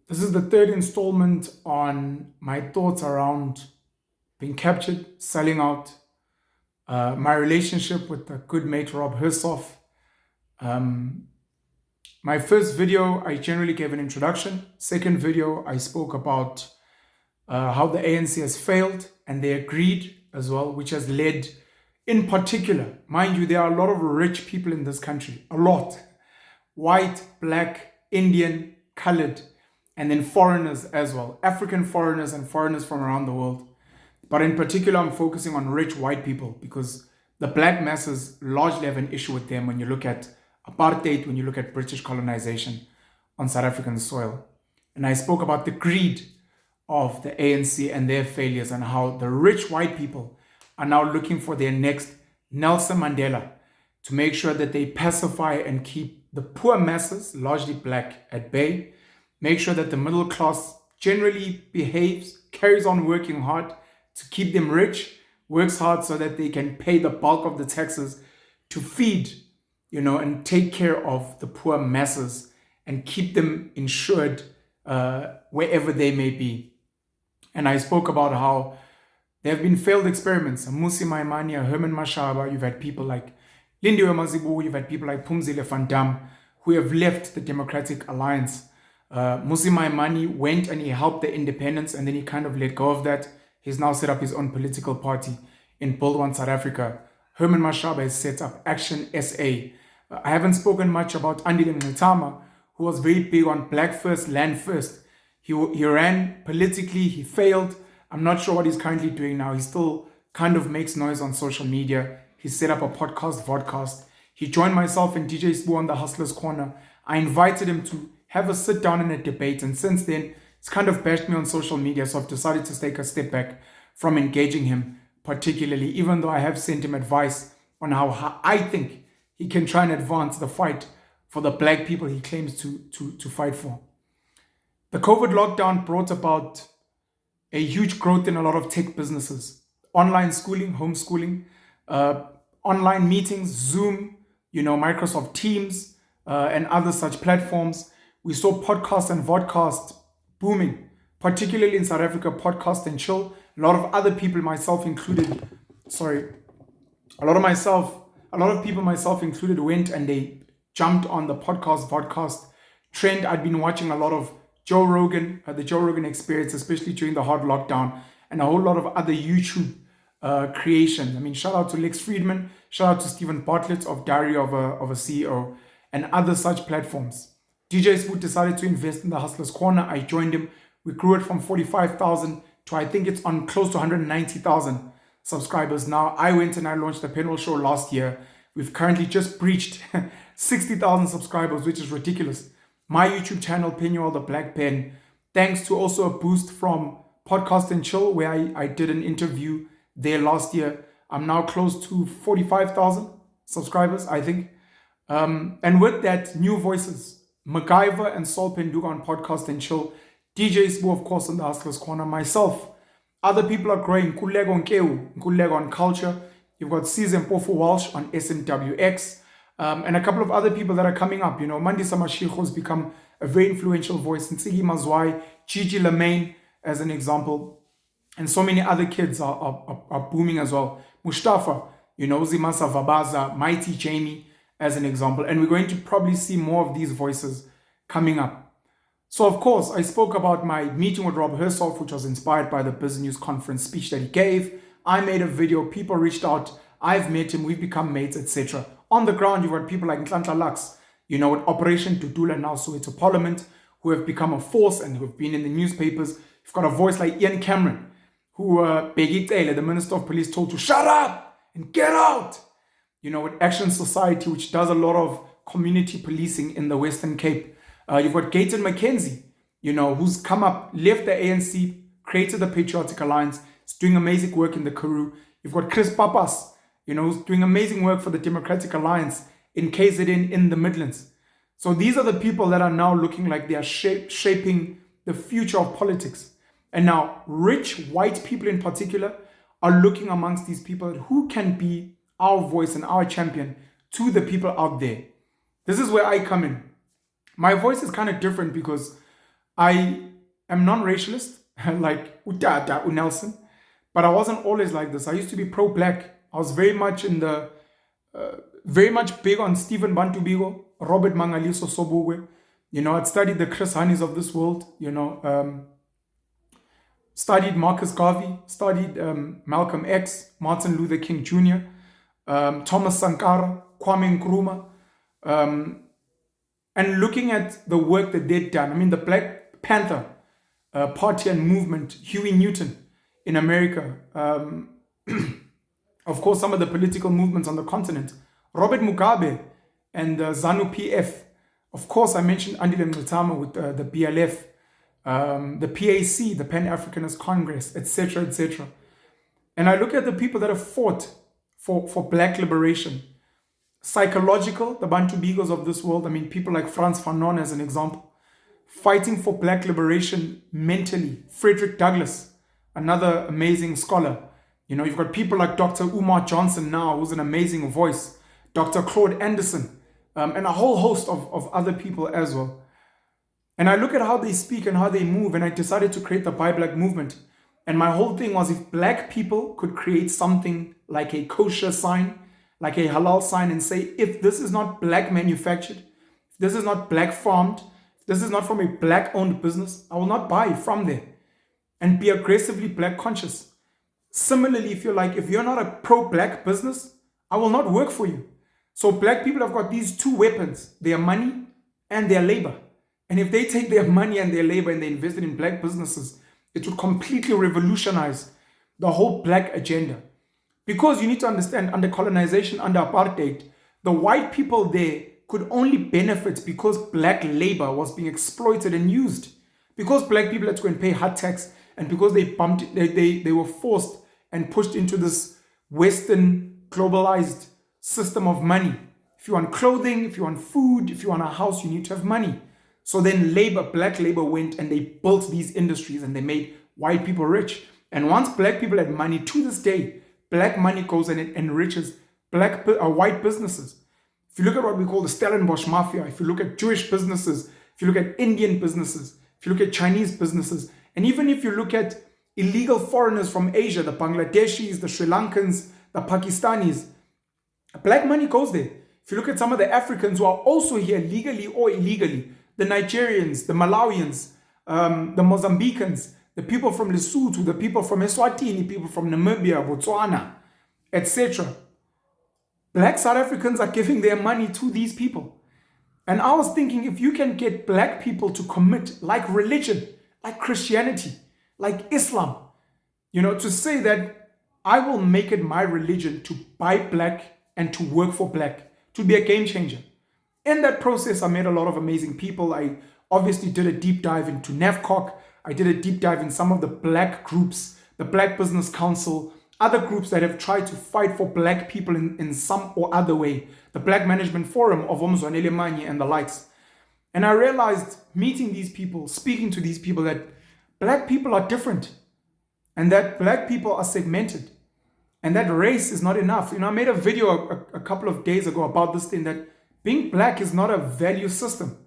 This is the third installment on my thoughts around being captured, selling out, my relationship with the good mate Rob Hersov. Um, my first video, I generally gave an introduction. Second video, I spoke about how the ANC has failed and they agreed as well, which has led, in particular, mind you, there are a lot of rich people in this country, a lot. White, black, Indian, colored, and then foreigners as well, African foreigners and foreigners from around the world. But in particular, I'm focusing on rich white people because the black masses largely have an issue with them when you look at apartheid, when you look at British colonization on South African soil. And I spoke about the greed of the ANC and their failures and how the rich white people are now looking for their next Nelson Mandela to make sure that they pacify and keep the poor masses, largely black, at bay, make sure that the middle class generally behaves, carries on working hard to keep them rich, works hard so that they can pay the bulk of the taxes to feed, and take care of the poor masses and keep them insured wherever they may be. And I spoke about how there have been failed experiments. Musi Maimania, Herman Mashaba, you've had people like Lindiwe Mazibu, you've had people like Pumzile van Dam who have left the Democratic Alliance. Musi Maimani went and he helped the independence and then he kind of let go of that. He's now set up his own political party in Build One South Africa. Herman Mashaba has set up Action SA. I haven't spoken much about Andile Mngxitama, who was very big on Black First, Land First. He ran politically, he failed. I'm not sure what he's currently doing now. He still kind of makes noise on social media. He set up a vodcast. He joined myself and DJ Sbu on the Hustlers Corner. I invited him to have a sit down and a debate. And since then, he's kind of bashed me on social media. So I've decided to take a step back from engaging him particularly, even though I have sent him advice on how I think he can try and advance the fight for the black people he claims to fight for. The COVID lockdown brought about a huge growth in a lot of tech businesses. Online schooling, homeschooling, online meetings, Zoom, Microsoft Teams, and other such platforms. We saw podcasts and vodcasts booming, particularly in South Africa, podcast and chill. A lot of other people, myself included, a lot of people, myself included, went and they jumped on the vodcast trend. I'd been watching a lot of Joe Rogan, the Joe Rogan Experience, especially during the hard lockdown, and a whole lot of other YouTube creations. I mean, shout out to Lex Friedman, shout out to Stephen Bartlett of Diary of a CEO, and other such platforms. DJ Spoot decided to invest in the Hustlers Corner. I joined him. We grew it from 45,000 to I think it's on close to 190,000 subscribers now. I went and I launched the Penwell Show last year. We've currently just breached 60,000 subscribers, which is ridiculous. My YouTube channel, Penuel the Black Pen, thanks to also a boost from Podcast and Chill, where I did an interview there last year. I'm now close to 45,000 subscribers, I think. And with that, new voices, MacGyver and Saul Penduga on Podcast and Chill, DJ Sbu, of course, on the Hustlers Corner, myself. Other people are growing. Kulego on Keu, Kulego on Culture. You've got Cesar Mpofu Walsh on SMWX. And a couple of other people that are coming up. Mandisa Mashiko has become a very influential voice. Nsigi Mazwai, Gigi Lemaine, as an example. And so many other kids are booming as well. Mustafa, Zimasa Vabaza, Mighty Jamie, as an example. And we're going to probably see more of these voices coming up. So, of course, I spoke about my meeting with Rob Hersov, which was inspired by the Business News Conference speech that he gave. I made a video. People reached out. I've met him. We've become mates, etc. On the ground, you've got people like Nhlanhla Lux, with Operation Dudula now Soweto Parliament, who have become a force and who have been in the newspapers. You've got a voice like Ian Cameron, who Bheki Cele, the Minister of Police, told to shut up and get out. With Action Society, which does a lot of community policing in the Western Cape. You've got Gayton McKenzie, who's come up, left the ANC, created the Patriotic Alliance, is doing amazing work in the Karoo. You've got Chris Papas, who's doing amazing work for the Democratic Alliance in KZN in the Midlands. So these are the people that are now looking like they are shaping the future of politics. And now rich white people in particular are looking amongst these people at who can be our voice and our champion to the people out there. This is where I come in. My voice is kind of different because I am non-racialist, like Utata, Unelson, but I wasn't always like this. I used to be pro-black. I was very much very much big on Stephen Bantu Bigo, Robert Mangaliso Sobugwe. I'd studied the Chris Honeys of this world, studied Marcus Garvey, studied Malcolm X, Martin Luther King Jr., Thomas Sankara, Kwame Nkrumah, and looking at the work that they'd done. I mean, the Black Panther party and movement, Huey Newton in America, of course, some of the political movements on the continent, Robert Mugabe and ZANU PF. Of course, I mentioned Andile Mngxitama with the BLF, the PAC, the Pan-Africanist Congress, etc., etc. And I look at the people that have fought for black liberation, psychological, the Bantu Bigos of this world. I mean, people like Frantz Fanon as an example, fighting for black liberation mentally. Frederick Douglass, another amazing scholar. You've got people like Dr. Umar Johnson now, who's an amazing voice, Dr. Claude Anderson, and a whole host of other people as well. And I look at how they speak and how they move, and I decided to create the Buy Black movement. And my whole thing was, if black people could create something like a kosher sign, like a halal sign, and say, if this is not black manufactured, if this is not black farmed, if this is not from a black owned business, I will not buy from there, and be aggressively black conscious. Similarly, if you're not a pro-black business, I will not work for you. So black people have got these two weapons, their money and their labor. And if they take their money and their labor and they invest it in black businesses, it would completely revolutionize the whole black agenda. Because you need to understand, under colonization, under apartheid, the white people there could only benefit because black labor was being exploited and used. Because black people had to go and pay hard tax, and because they were forced and pushed into this Western globalized system of money. If you want clothing, if you want food, if you want a house, you need to have money. So then black labor went and they built these industries and they made white people rich. And once black people had money, to this day, black money goes and it enriches white businesses. If you look at what we call the Stellenbosch Mafia, if you look at Jewish businesses, if you look at Indian businesses, if you look at Chinese businesses, and even if you look at illegal foreigners from Asia, the Bangladeshis, the Sri Lankans, the Pakistanis, black money goes there. If you look at some of the Africans who are also here legally or illegally, the Nigerians, the Malawians, the Mozambicans, the people from Lesotho, the people from Eswatini, people from Namibia, Botswana, etc. Black South Africans are giving their money to these people. And I was thinking, if you can get black people to commit, like religion, like Christianity, like Islam, to say that I will make it my religion to buy black and to work for black, to be a game changer. In that process, I met a lot of amazing people. I obviously did a deep dive into NAFCOC. I did a deep dive in some of the black groups, the Black Business Council, other groups that have tried to fight for black people in some or other way, the Black Management Forum of Omzwanele Manye and the likes. And I realized, meeting these people, speaking to these people, that black people are different and that black people are segmented and that race is not enough. I made a video a couple of days ago about this thing, that being black is not a value system.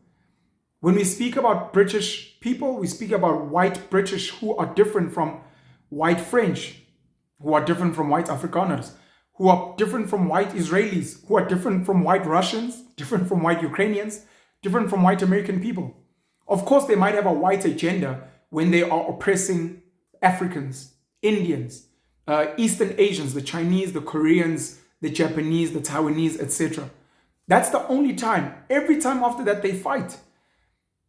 When we speak about British people, we speak about white British who are different from white French, who are different from white Afrikaners, who are different from white Israelis, who are different from white Russians, different from white Ukrainians, different from white American people. Of course, they might have a white agenda when they are oppressing Africans, Indians, Eastern Asians, the Chinese, the Koreans, the Japanese, the Taiwanese, etc. That's the only time. Every time after that, they fight.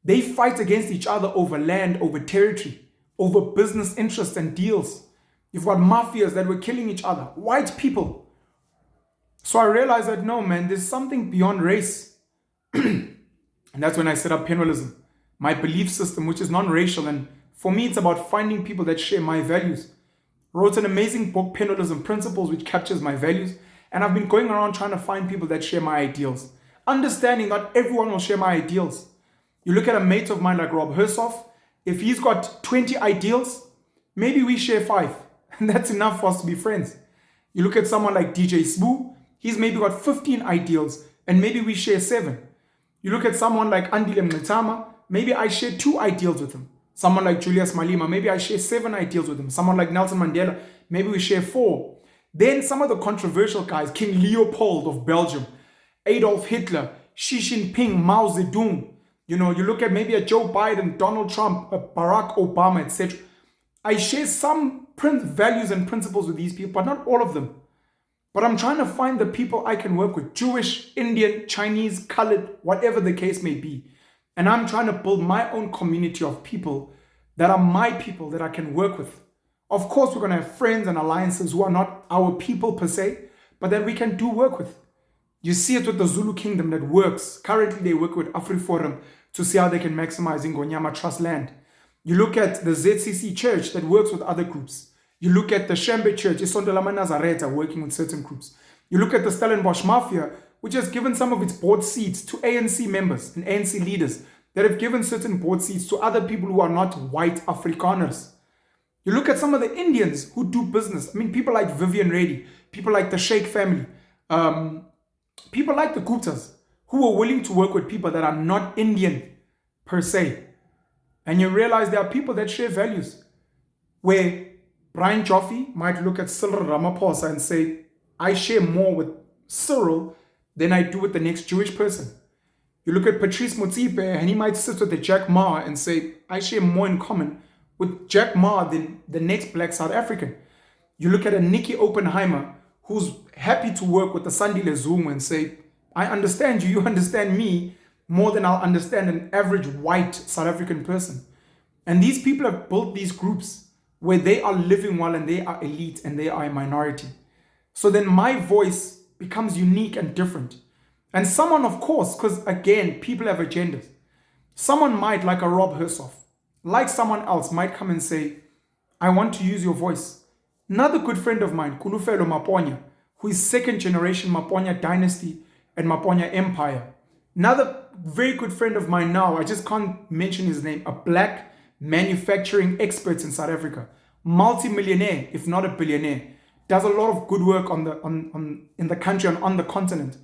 They fight against each other over land, over territory, over business interests and deals. You've got mafias that were killing each other, white people. So I realized that, no, man, there's something beyond race. And that's when I set up Penalism, my belief system, which is non-racial. And for me, it's about finding people that share my values. Wrote an amazing book, Penalism Principles, which captures my values. And I've been going around trying to find people that share my ideals. Understanding that everyone will share my ideals. You look at a mate of mine like Rob Hersov, if he's got 20 ideals, maybe we share 5. And that's enough for us to be friends. You look at someone like DJ Sbu, he's maybe got 15 ideals, and maybe we share 7. You look at someone like Andile Mngxitama, maybe I share 2 ideals with him. Someone like Julius Malema, maybe I share 7 ideals with him. Someone like Nelson Mandela, maybe we share 4. Then some of the controversial guys, King Leopold of Belgium, Adolf Hitler, Xi Jinping, Mao Zedong. You look at maybe a Joe Biden, Donald Trump, Barack Obama, etc. I share some values and principles with these people, but not all of them. But I'm trying to find the people I can work with, Jewish, Indian, Chinese, colored, whatever the case may be. And I'm trying to build my own community of people that are my people that I can work with. Of course, we're going to have friends and alliances who are not our people per se, but that we can do work with. You see it with the Zulu Kingdom that works. Currently, they work with AfriForum to see how they can maximize Ingonyama Trust land. You look at the ZCC Church that works with other groups. You look at the Shembe Church, Isonto Lama Nazareta, working with certain groups. You look at the Stellenbosch Mafia, which has given some of its board seats to ANC members and ANC leaders that have given certain board seats to other people who are not white Afrikaners. You look at some of the Indians who do business. I mean, people like Vivian Reddy, people like the Sheikh family, people like the Guptas, who are willing to work with people that are not Indian per se. And you realize there are people that share values, where Brian Joffe might look at Cyril Ramaphosa and say, I share more with Cyril than I do with the next Jewish person. You look at Patrice Motsepe and he might sit with the Jack Ma and say, I share more in common with Jack Ma than the next black South African. You look at a Nikki Oppenheimer who's happy to work with the Sandile Zungu and say, I understand you, you understand me more than I'll understand an average white South African person. And these people have built these groups where they are living well and they are elite and they are a minority. So then my voice becomes unique and different. And someone, of course, because again, people have agendas. Someone might, like a Rob Hersov, like someone else, might come and say, I want to use your voice. Another good friend of mine, Kulufelo Maponya, who is 2nd generation Maponya dynasty and Maponya empire. Another very good friend of mine now, I just can't mention his name, a black manufacturing expert in South Africa, multi-millionaire, if not a billionaire, does a lot of good work in the country and on the continent.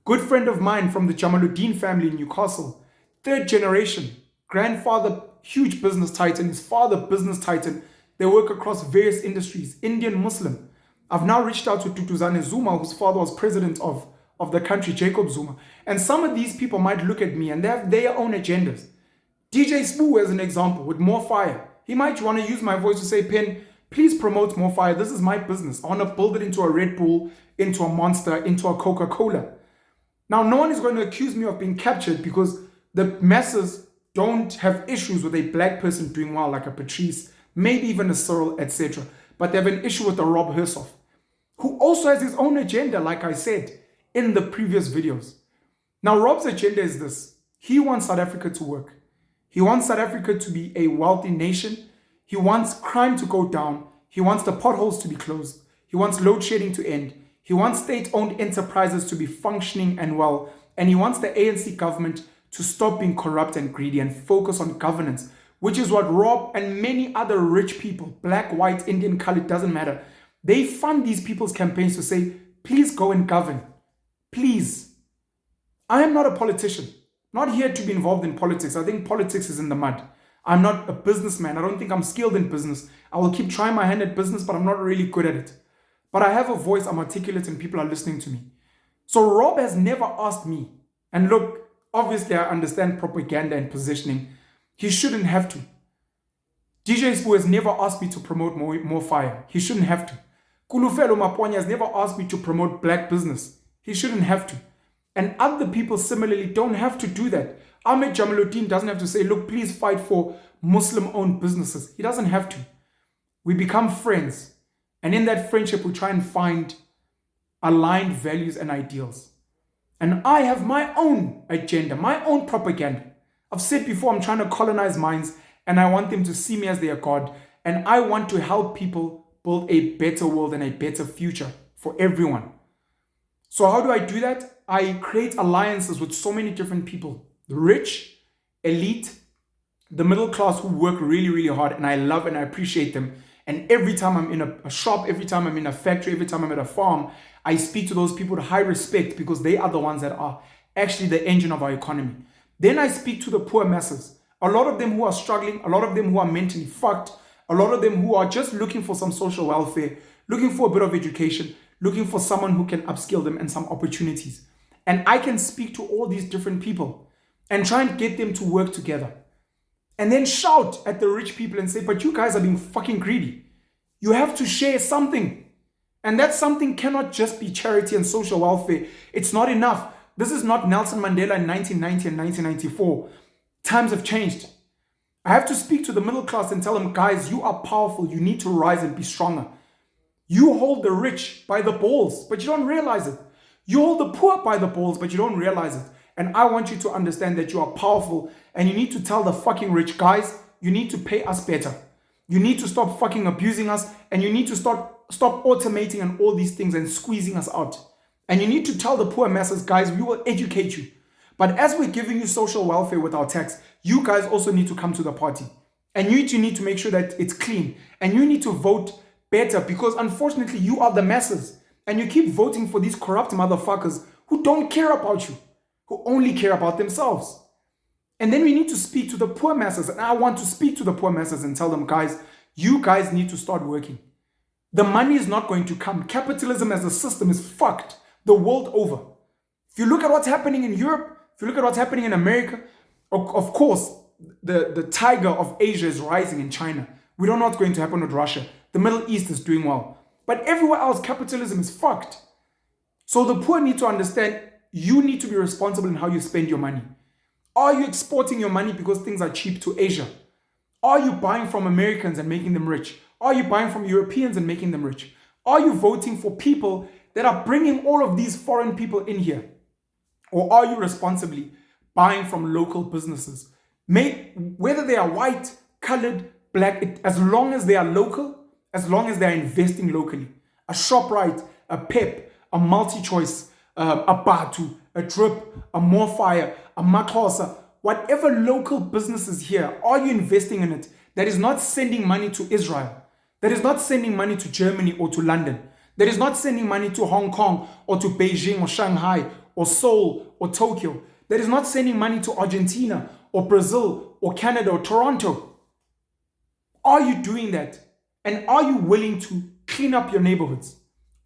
Good friend of mine from the Jamaluddin family in Newcastle, 3rd generation, grandfather, huge business titan, his father, business titan. They work across various industries, Indian, Muslim. I've now reached out to Tutuzane Zuma, whose father was president of the country, Jacob Zuma. And some of these people might look at me and they have their own agendas. DJ Spoo, as an example, with More Fire. He might want to use my voice to say, Pen, please promote More Fire. This is my business. I want to build it into a Red Bull, into a Monster, into a Coca-Cola. Now, no one is going to accuse me of being captured because the masses don't have issues with a black person doing well, like a Patrice, maybe even a Cyril, etc. But they have an issue with a Rob Hersov, who also has his own agenda, like I said in the previous videos. Now, Rob's agenda is this. He wants South Africa to work. He wants South Africa to be a wealthy nation. He wants crime to go down. He wants the potholes to be closed. He wants load shedding to end. He wants state-owned enterprises to be functioning and well. And he wants the ANC government to stop being corrupt and greedy and focus on governance, which is what Rob and many other rich people, black, white, Indian, colored, doesn't matter. They fund these people's campaigns to say, please go and govern. Please. I am not a politician. Not here to be involved in politics. I think politics is in the mud. I'm not a businessman. I don't think I'm skilled in business. I will keep trying my hand at business, but I'm not really good at it. But I have a voice, I'm articulate, and people are listening to me. So Rob has never asked me, and look, obviously I understand propaganda and positioning. He shouldn't have to. DJ Spoo has never asked me to promote more fire. He shouldn't have to. Kulufelo Maponya has never asked me to promote black business. He shouldn't have to. And other people similarly don't have to do that. Ahmed Jamaluddin doesn't have to say, look, please fight for Muslim-owned businesses. He doesn't have to. We become friends. And in that friendship, we try and find aligned values and ideals. And I have my own agenda, my own propaganda. I've said before, I'm trying to colonize minds and I want them to see me as their God. And I want to help people build a better world and a better future for everyone. So how do I do that? I create alliances with so many different people. The rich, elite, the middle class who work really, really hard. And I love and I appreciate them. And every time I'm in a shop, every time I'm in a factory, every time I'm at a farm, I speak to those people with high respect because they are the ones that are actually the engine of our economy. Then I speak to the poor masses. A lot of them who are struggling, a lot of them who are mentally fucked, a lot of them who are just looking for some social welfare, looking for a bit of education, looking for someone who can upskill them and some opportunities. And I can speak to all these different people and try and get them to work together. And then shout at the rich people and say, but you guys are being fucking greedy. You have to share something. And that something cannot just be charity and social welfare. It's not enough. This is not Nelson Mandela in 1990 and 1994. Times have changed. I have to speak to the middle class and tell them, guys, you are powerful. You need to rise and be stronger. You hold the rich by the balls, but you don't realize it. You hold the poor by the balls, but you don't realize it. And I want you to understand that you are powerful, and you need to tell the fucking rich, guys, you need to pay us better. You need to stop fucking abusing us, and you need to stop automating and all these things and squeezing us out. And you need to tell the poor masses, guys, we will educate you. But as we're giving you social welfare with our tax, you guys also need to come to the party. And you need to make sure that it's clean. And you need to vote better, because unfortunately you are the masses. And you keep voting for these corrupt motherfuckers who don't care about you, who only care about themselves. And then we need to speak to the poor masses. And I want to speak to the poor masses and tell them, guys, you guys need to start working. The money is not going to come. Capitalism as a system is fucked the world over. If you look at what's happening in Europe, if you look at what's happening in America, of course, the tiger of Asia is rising in China. We don't know what's going to happen with Russia. The Middle East is doing well. But everywhere else, capitalism is fucked. So the poor need to understand you need to be responsible in how you spend your money. Are you exporting your money because things are cheap to Asia? Are you buying from Americans and making them rich? Are you buying from Europeans and making them rich? Are you voting for people that are bringing all of these foreign people in here? Or are you responsibly buying from local businesses? Whether they are white, colored, black, as long as they are local, as long as they are investing locally. A ShopRite, a Pep, a MultiChoice, a Batu, a Drip, a Morefire, a Maxhosa, whatever local businesses here, are you investing in it that is not sending money to Israel, that is not sending money to Germany or to London, that is not sending money to Hong Kong or to Beijing or Shanghai or Seoul or Tokyo, that is not sending money to Argentina or Brazil or Canada or Toronto? Are you doing that? And are you willing to clean up your neighborhoods?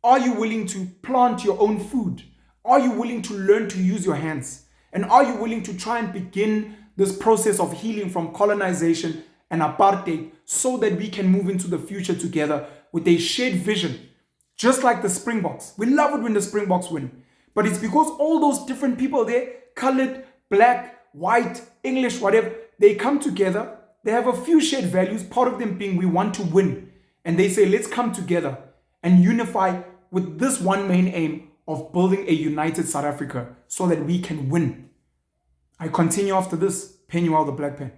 Are you willing to plant your own food? Are you willing to learn to use your hands? And are you willing to try and begin this process of healing from colonization and apartheid so that we can move into the future together with a shared vision? Just like the Springboks. We love it when the Springboks win. But it's because all those different people there, colored, black, white, English, whatever, they come together. They have a few shared values, part of them being we want to win. And they say, let's come together and unify with this one main aim of building a united South Africa so that we can win. I continue after this. Penuel the Black Pen.